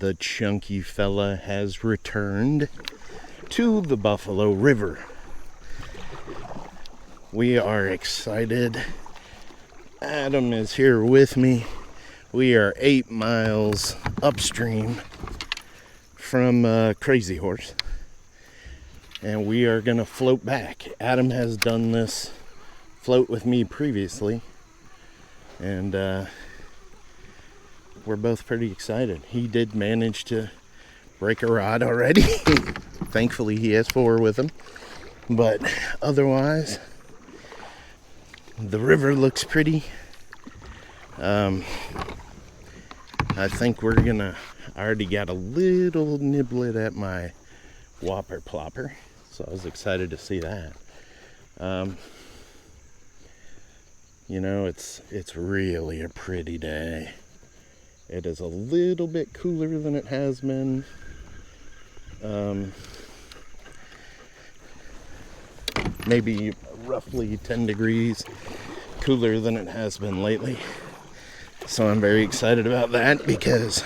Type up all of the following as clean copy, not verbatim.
the chunky fella has returned to the Buffalo River. We are excited. Adam is here with me. We are 8 miles upstream from Crazy Horse, and we are gonna float back. Adam has done this float with me previously, and we're both pretty excited. He did manage to break a rod already. Thankfully he has 4 with him, but otherwise the river looks pretty. I think we're gonna, I already got a little niblet at my whopper plopper, so I was excited to see that. You know, it's really a pretty day. It is a little bit cooler than it has been. Maybe roughly 10 degrees cooler than it has been lately. So I'm very excited about that because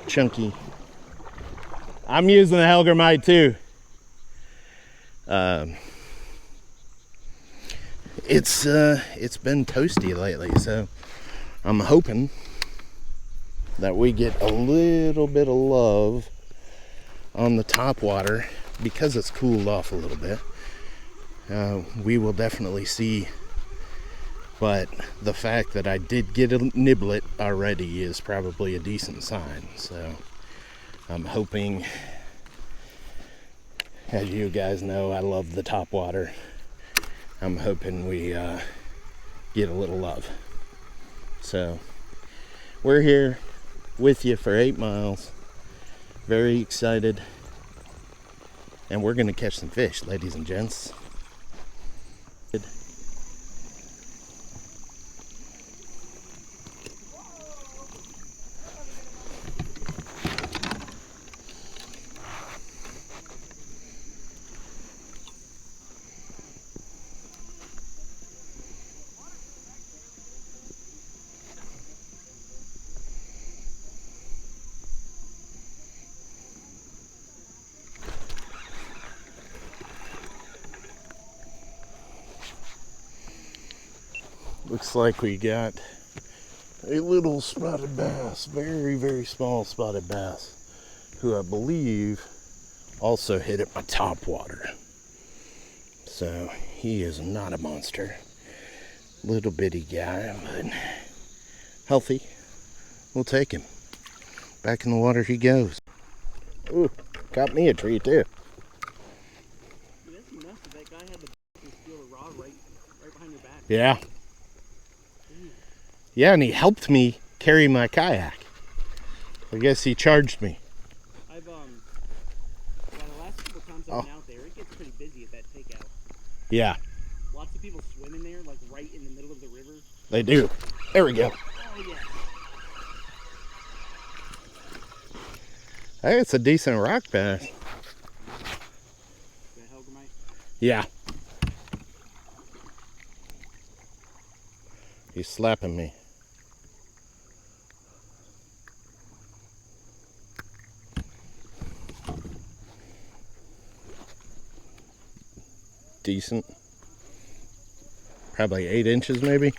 Chunky. I'm using the Helgermite too. It's been toasty lately, so I'm hoping that we get a little bit of love on the top water because it's cooled off a little bit. We will definitely see, but the fact that I did get a niblet already is probably a decent sign. So I'm hoping, as you guys know, I love the top water. I'm hoping we get a little love. So we're here with you for 8 miles. Very excited. And we're gonna catch some fish, ladies and gents. Looks like we got a little spotted bass, very, very small spotted bass, who I believe also hit at my top water. So he is not a monster. Little bitty guy, but healthy. We'll take him. Back in the water he goes. Ooh, got me a tree too. That's nuts that that guy had the steal the rod right behind your back. Yeah. Yeah, and he helped me carry my kayak. I guess he charged me. I've the last couple times I've been out there, it gets pretty busy at that takeout. Yeah. Lots of people swim in there, like right in the middle of the river. They do. There we go. Oh yeah. Hey, it's a decent rock bass. The Helgermite? Yeah. He's slapping me. Decent. Probably 8 inches maybe.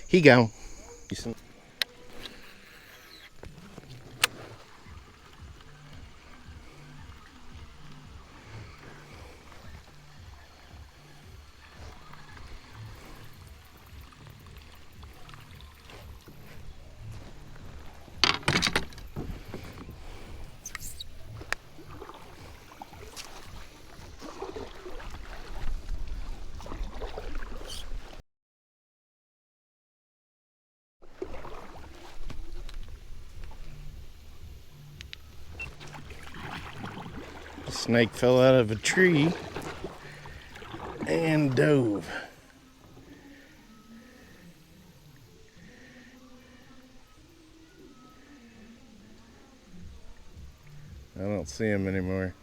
He go. Decent. Snake fell out of a tree and dove. I don't see him anymore,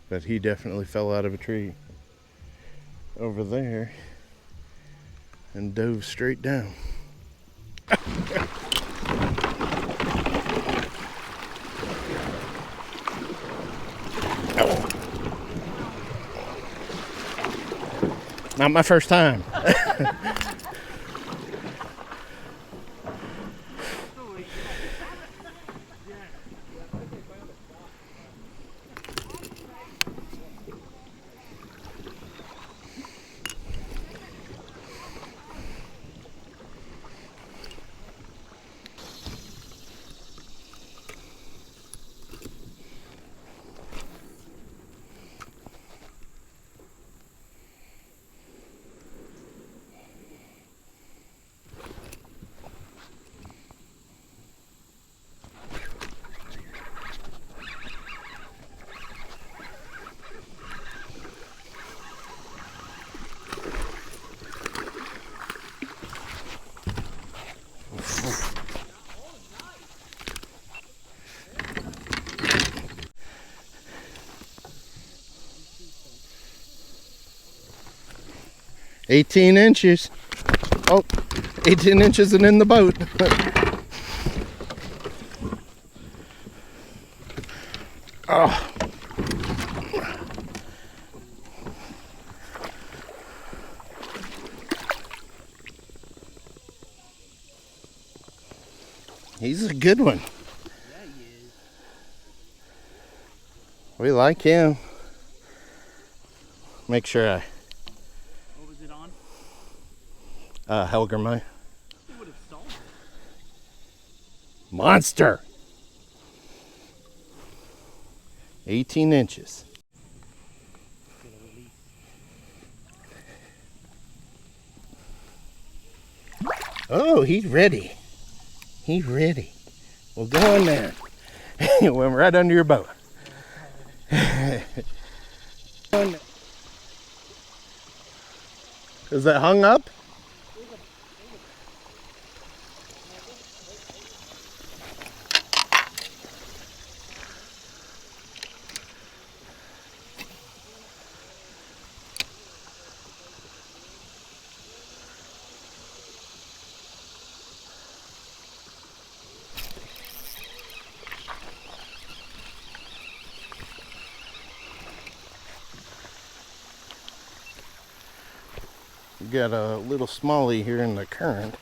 but he definitely fell out of a tree over there and dove straight down. Not my first time. 18 inches. Oh, 18 inches and in the boat. Oh. He's a good one. Yeah, he is. We like him. Make sure I What was it on? Helgermai. He would have stalled it. Monster. 18 inches. Get a release. Oh, he's ready. He's ready. Well, go on there. He went right under your boat. Is that hung up? We got a little smallie here in the current.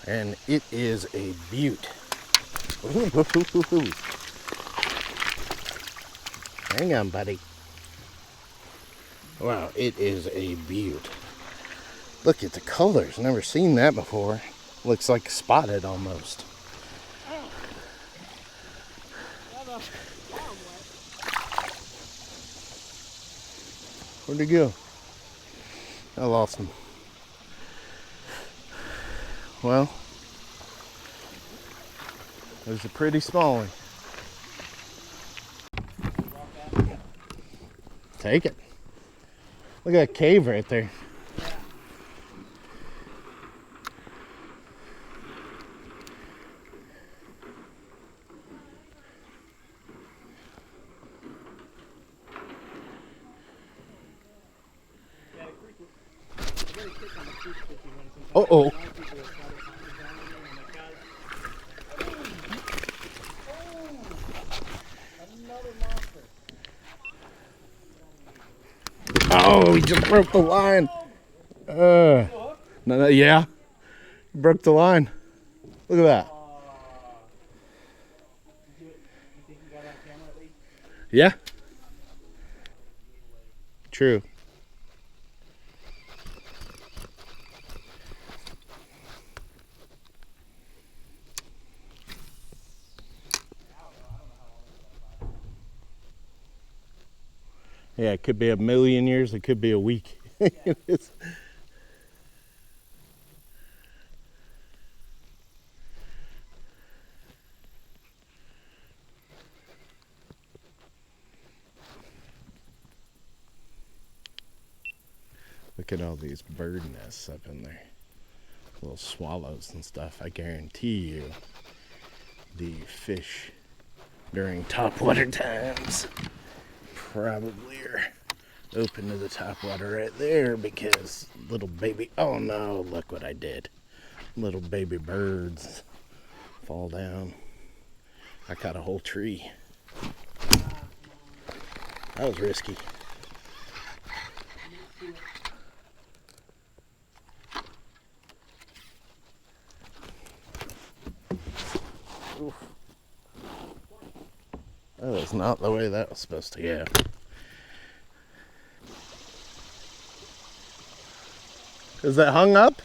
And it is a beaut. Hang on, buddy. Wow, it is a beaut. Look at the colors. Never seen that before. Looks like spotted almost. Where'd he go? I lost him. Well, it was a pretty smallie. Take it. Look at that cave right there. Uh-oh. Oh, he just broke the line. No, yeah. He broke the line. Look at that. Yeah. True. Yeah, it could be a million years. It could be a week. Look at all these bird nests up in there. Little swallows and stuff. I guarantee you the fish during topwater times probably are open to the topwater right there because little baby, oh no, look what I did. Little baby birds fall down. I caught a whole tree. That was risky. was not the way that was supposed to go. Is that hung up?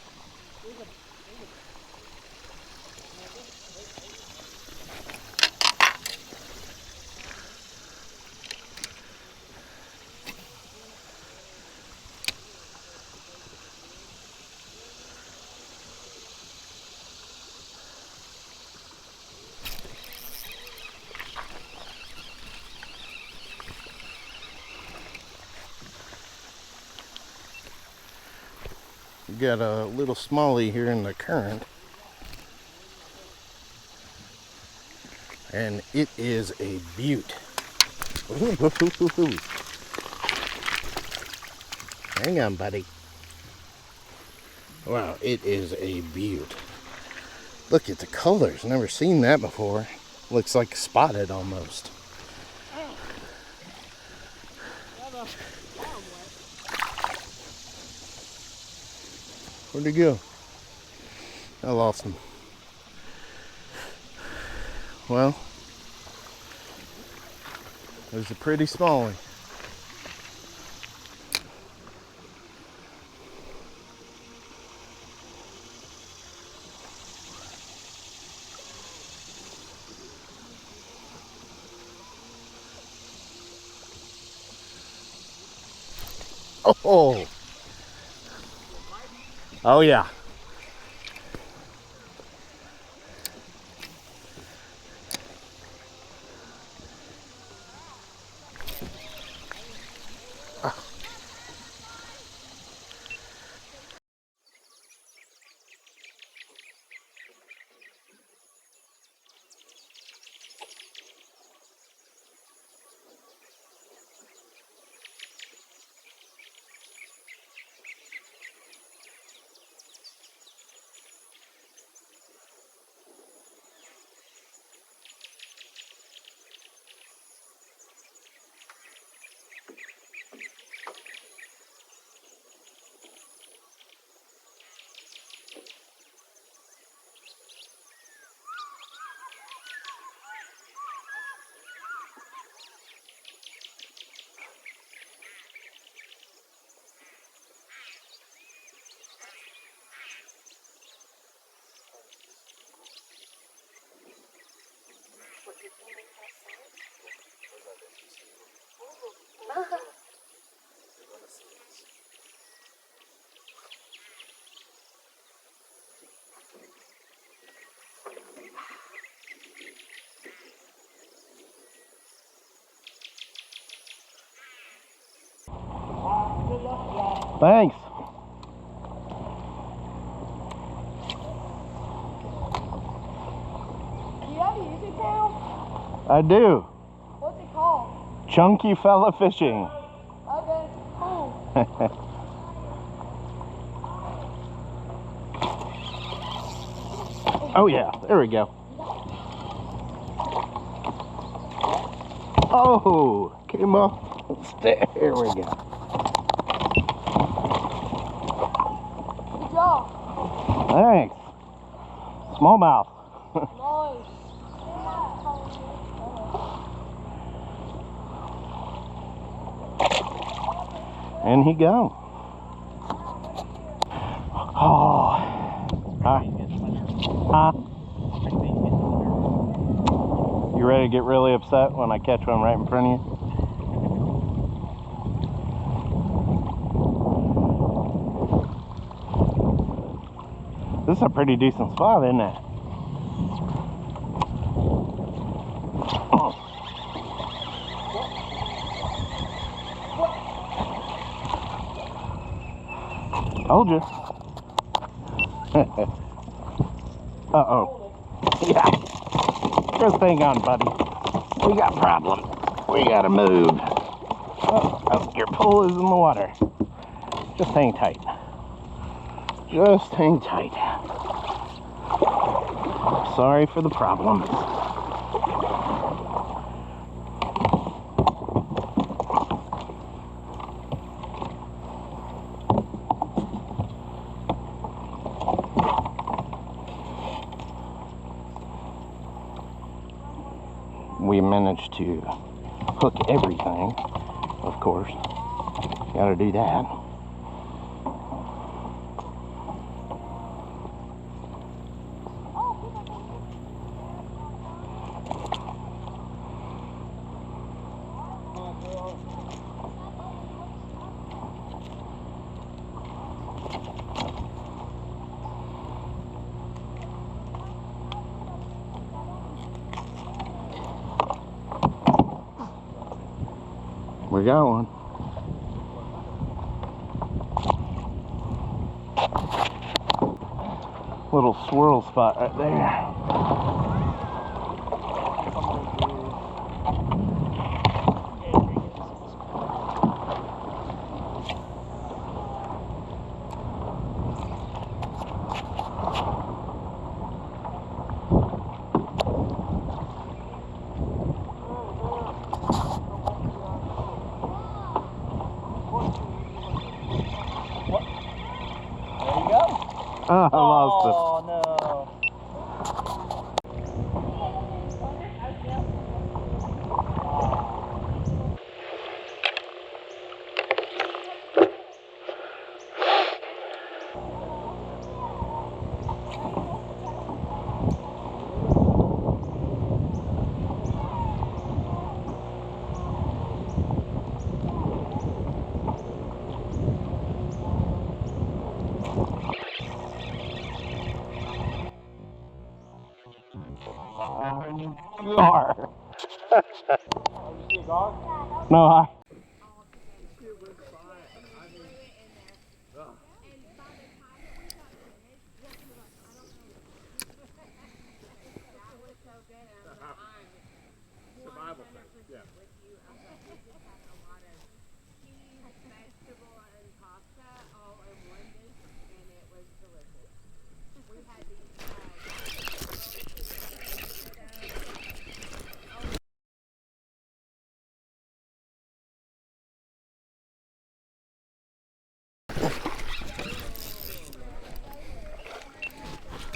We got a little smallie here in the current, and it is a beaut. Hang on, buddy. Wow, it is a beaut. Look at the colors. Never seen that before. Looks like spotted almost. Where'd he go? I lost him. Well, there's a pretty smallie. Oh! Oh yeah. Thanks. Do you have a YouTube channel? I do. What's it called? Chunky Fella Fishing. Okay, cool. Oh yeah, there we go. Oh, came off. There we go. Good job. Thanks. Smallmouth. Nice. And he go. Oh. Huh? You ready to get really upset when I catch one right in front of you? This is a pretty decent spot, isn't it? Told you. Uh-oh. Yeah. Just hang on, buddy. We got problems. We gotta move. Oh, your pole is in the water. Just hang tight. Just hang tight. Sorry for the problems. We managed to hook everything, of course. Gotta do that. We got one. Little swirl spot right there. Oh, I lost it. Oh no. Gar. No, I. Survival thing, yeah.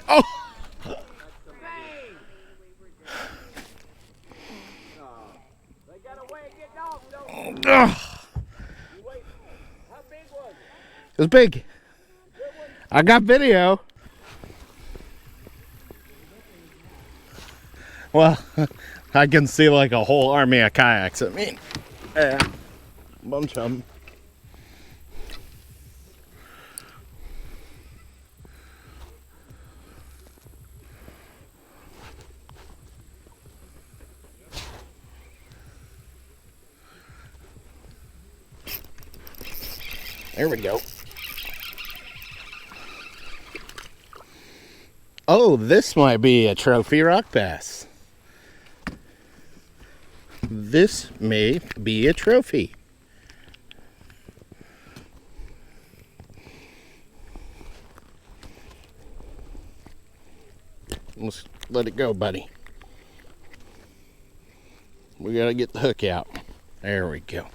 Oh! They got a way of getting off, don't Ugh. you? Wait, how big was it? It was big. I got video. Well, I can see like a whole army of kayaks. I mean, yeah, bunch of them. There we go. Oh, this might be a trophy rock bass. This may be a trophy. Let's let it go, buddy. We gotta get the hook out. There we go.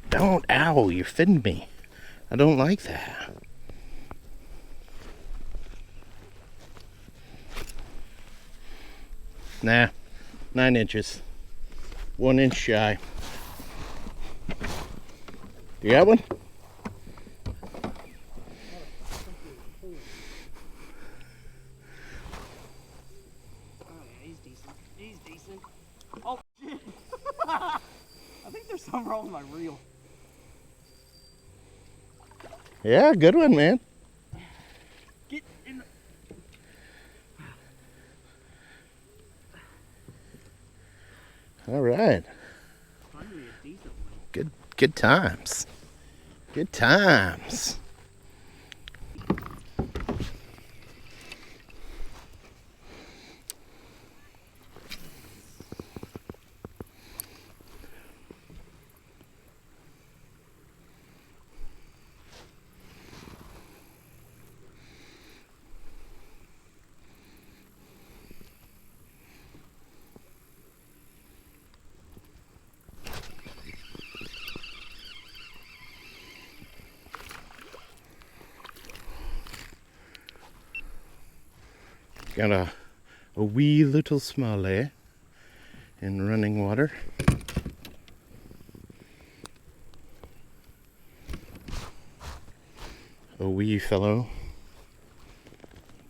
Don't, ow, you're fitting me. I don't like that. Nah, 9 inches. 1 inch shy. You got one? Oh yeah, he's decent. He's decent. Oh shit! I think there's something wrong with my reel. Yeah, good one, man. Get in. All right. Finally a decent one. Good times. Good times. Got a wee little smallie in running water. A wee fellow.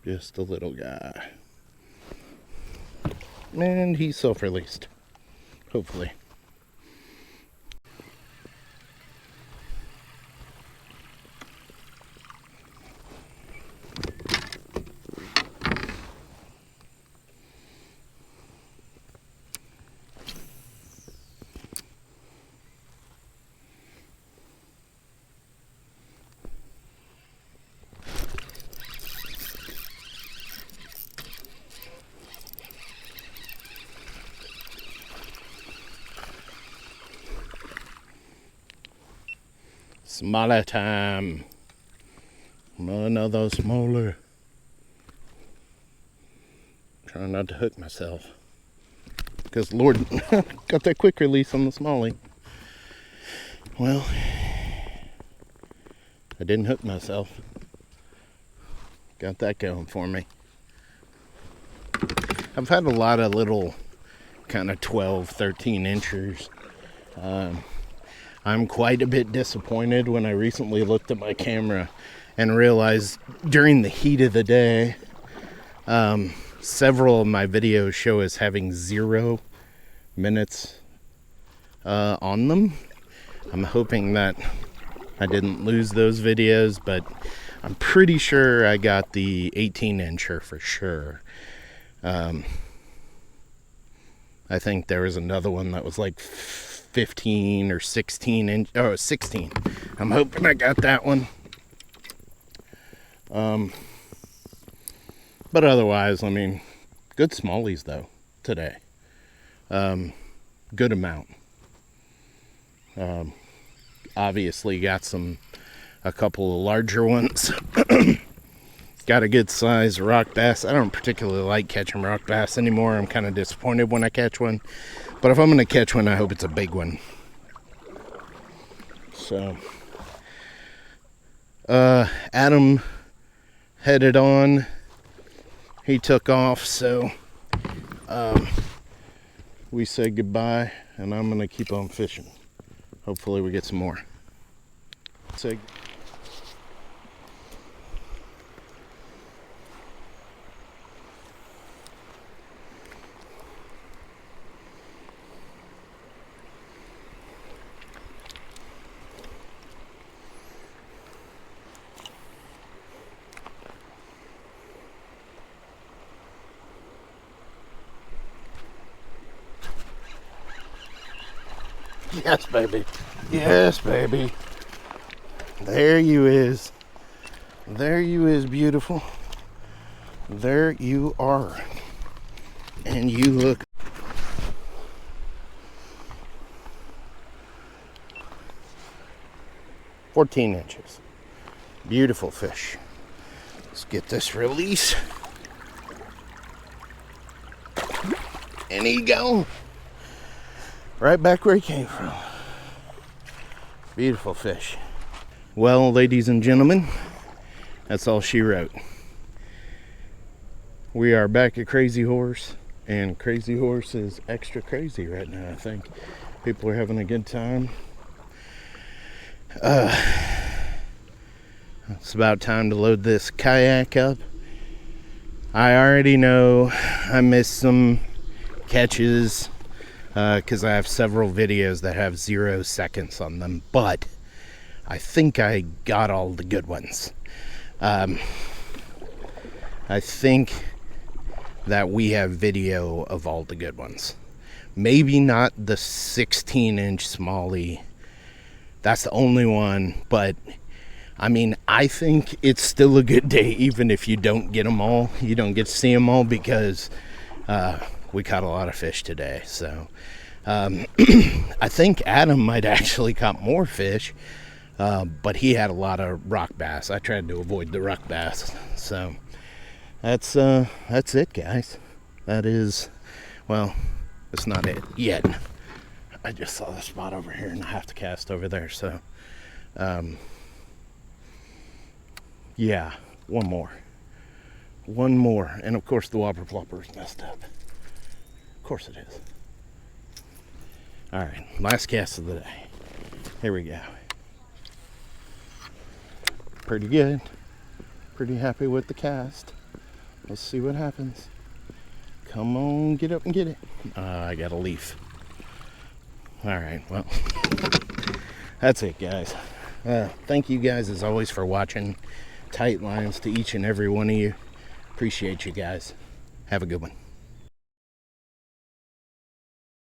Just a little guy. And he's self-released. Hopefully. Smaller time. Another smaller. Trying not to hook myself. Because Lord, got that quick release on the smallie. Well, I didn't hook myself. Got that going for me. I've had a lot of little kind of 12, 13 inchers. I'm quite a bit disappointed when I recently looked at my camera and realized during the heat of the day, several of my videos show as having 0 minutes on them. I'm hoping that I didn't lose those videos, but I'm pretty sure I got the 18 incher for sure. I think there was another one that was like 15 or 16 inch. Oh, 16. I'm hoping I got that one. But otherwise, I mean, good smallies though today. Good amount. Obviously got a couple of larger ones. Got a good size rock bass. I don't particularly like catching rock bass anymore. I'm kind of disappointed when I catch one. But if I'm going to catch one, I hope it's a big one. So, Adam headed on. He took off, so we said goodbye, and I'm going to keep on fishing. Hopefully we get some more. Yes, baby. Yes, baby. There you is. There you is, beautiful. There you are. And you look. "14 inches. Beautiful fish. Let's get this release. And he go. Right back where he came from. Beautiful fish. Well, ladies and gentlemen, that's all she wrote. We are back at Crazy Horse, and Crazy Horse is extra crazy right now, I think. People are having a good time. It's about time to load this kayak up. I already know I missed some catches, because I have several videos that have 0 seconds on them, but I think I got all the good ones. I think that we have video of all the good ones. Maybe not the 16-inch smallie. That's the only one, but I mean, I think it's still a good day even if you don't get them all. You don't get to see them all because we caught a lot of fish today. So I think Adam might actually caught more fish, but he had a lot of rock bass. I tried to avoid the rock bass. So that's it, guys. That is, well, it's not it yet. I just saw the spot over here and I have to cast over there. So yeah, one more One more. And of course the whopper plopper is messed up. Of course it is. Alright, last cast of the day. Here we go. Pretty good. Pretty happy with the cast. Let's see what happens. Come on, get up and get it. I got a leaf. Alright, well, that's it, guys. Thank you guys, as always, for watching. Tight lines to each and every one of you. Appreciate you guys. Have a good one.